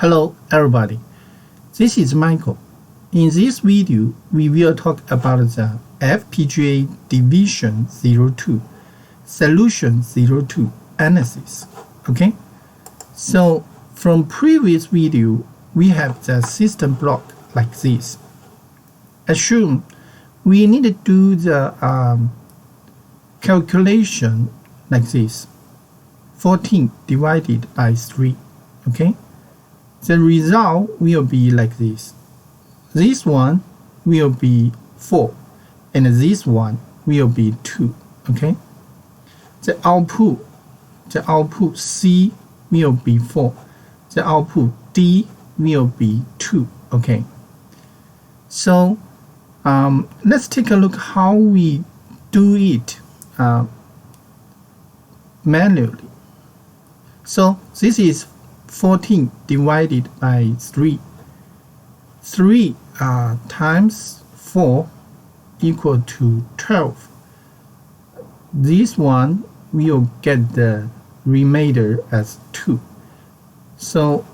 Hello everybody, this is Michael. In this video, we will talk about the FPGA Division 02, Solution 02 analysis. Okay, so from previous video, we have the system block like this. Assume we need to do the calculation like this, 14 divided by 3, okay? The result will be like this. This one will be 4, and this one will be 2, okay? The output C will be 4. The output D will be 2, okay? So let's take a look how we do it manually. So this is 14 divided by 3. 3 times 4 equal to 12. This one will get the remainder as 2. So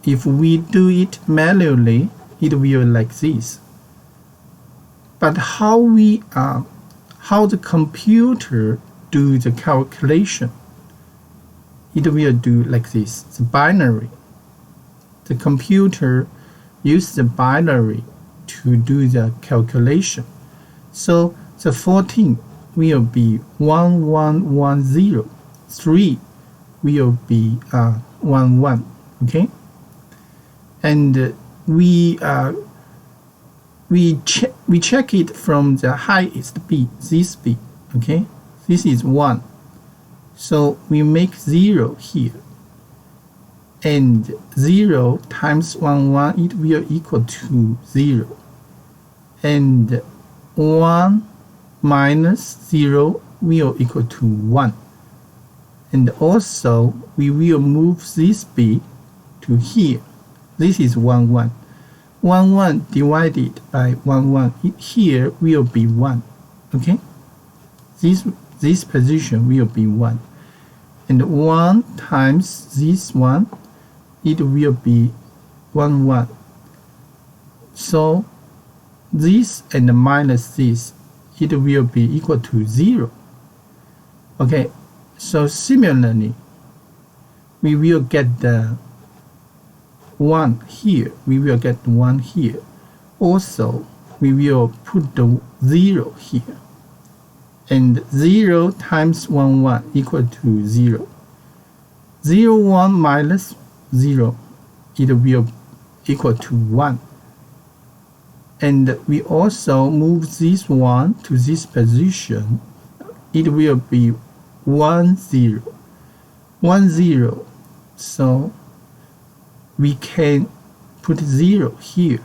if we do it manually, it will like this. But how the computer do the calculation? It will do like this, the binary. The computer use the binary to do the calculation. So the 14 will be 1110. 3 will be 11, okay? And we check it from the highest bit, this bit, okay? This is 1. So we make 0 here. And 0 times 1, it will equal to 0. And 1 minus 0 will equal to 1. And also, we will move this bit to here. This is 1, 1. 1 divided by 1, here will be 1. Okay? This position will be 1. And 1 times this one, it will be 1, 1. So this and minus this, it will be equal to 0. Okay, so similarly, we will get the 1 here. We will get 1 here. Also, we will put the 0 here. And 0 times 1 equal to 0. 0, 1 minus 0, it will equal to 1. And we also move this one to this position. It will be 1, 0. 1, 0. So we can put 0 here.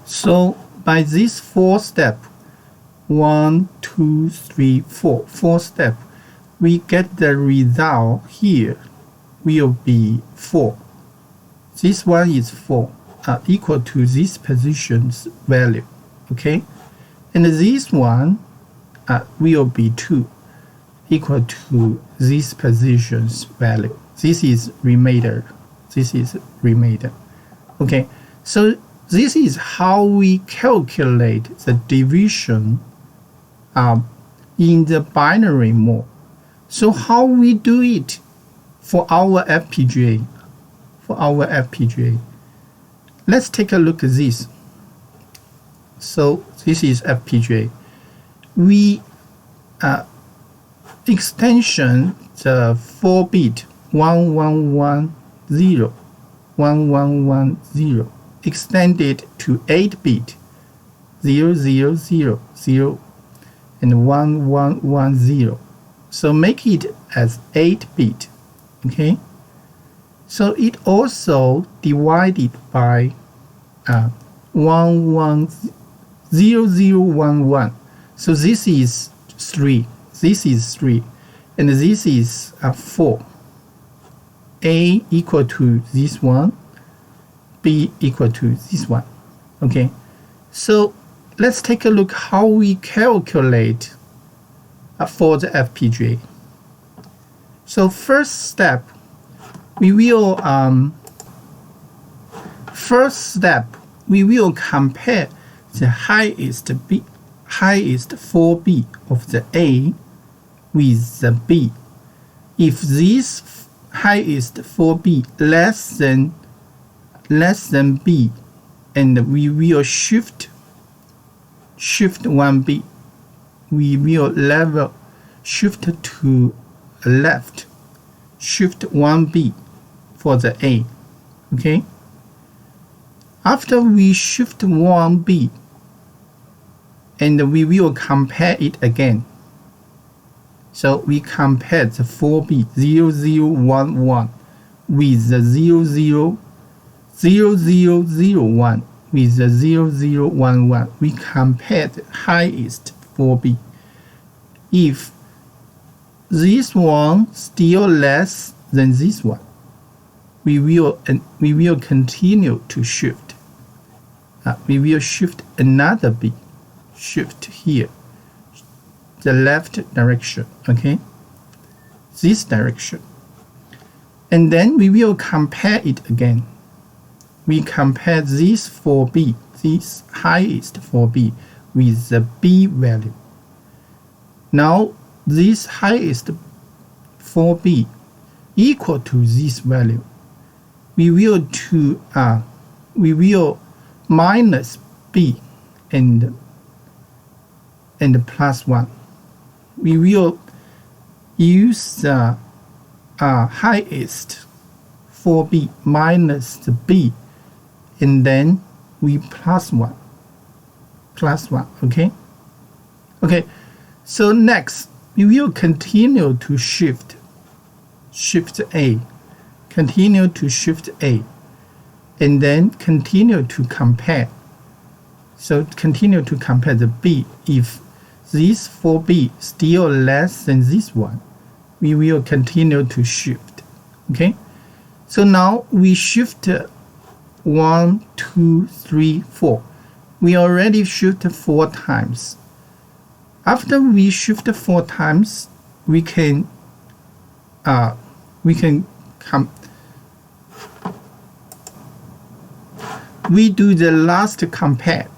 So by this 4 step, 1, 2, 3, 4 step, we get the result here will be 4. This one is 4, equal to this position's value, okay? And this one will be 2, equal to this position's value. This is remainder. This is remainder. Okay, so this is how we calculate the division in the binary mode. So how we do it for our FPGA? Let's take a look at this. So this is FPGA. We extension the 4-bit 1110 extended to 8-bit 0000 and 1110. So make it as 8-bit, okay? So it also divided by 110011. So this is 3. This is 3, and this is 4. A equal to this one, B equal to this one. Okay, so let's take a look how we calculate for the FPGA. So first step, we will first step, we will compare the highest 4 bit of the A with the B. If this highest 4 bit less than B, and we will shift 1 bit, we will shift to left, shift 1 bit for the A. Okay, after we shift 1 bit, and we will compare it again. So we compare the 4-bit 0011 with the 0001 with the 0011. We compare the highest 4-bit. If this one still less than this one, we will continue to shift. We will shift another bit. Shift here, the left direction, okay, this direction, and then we will compare it again. We compare this 4-bit, this highest 4-bit with the B value. Now this highest 4-bit equal to this value. We will minus B and plus 1. We will use the highest 4-bit minus the B, and then we plus 1, okay? Okay, so next we will continue to shift A, continue to shift A, and then continue to compare. So continue to compare the B. If this 4-bit still less than this one, we will continue to shift. Okay, so now we shift 1, 2, 3, 4. We already shifted 4 times. After we shift 4 times, we do the last compare.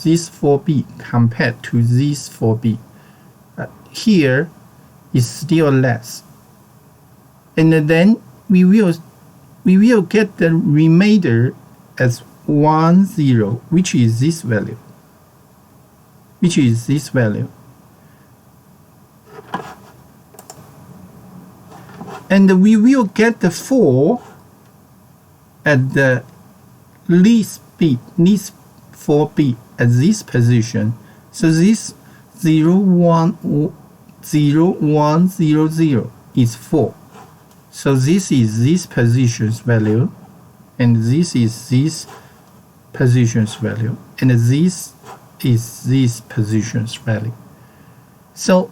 This 4-bit compared to this 4-bit. Here is still less, and then we will get the remainder as 1, 0, which is this value. And we will get the 4 at the least 4-bit at this position. So this 0, 1, 0, 1, 0, 0 is 4. So this is this position's value, and this is this position's value, and this is this position's value. So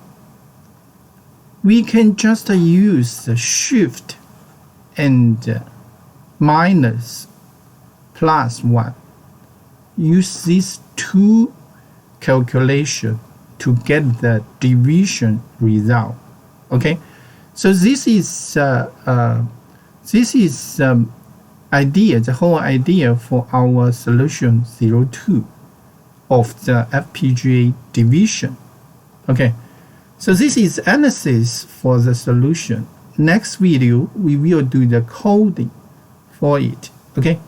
we can just use the shift and minus plus 1. Use these 2 calculations to get the division result. Okay, so this is idea, the whole idea for our solution 02 of the FPGA division. Okay, so this is analysis for the solution. Next video we will do the coding for it. Okay,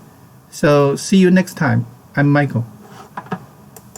so see you next time. I'm Michael.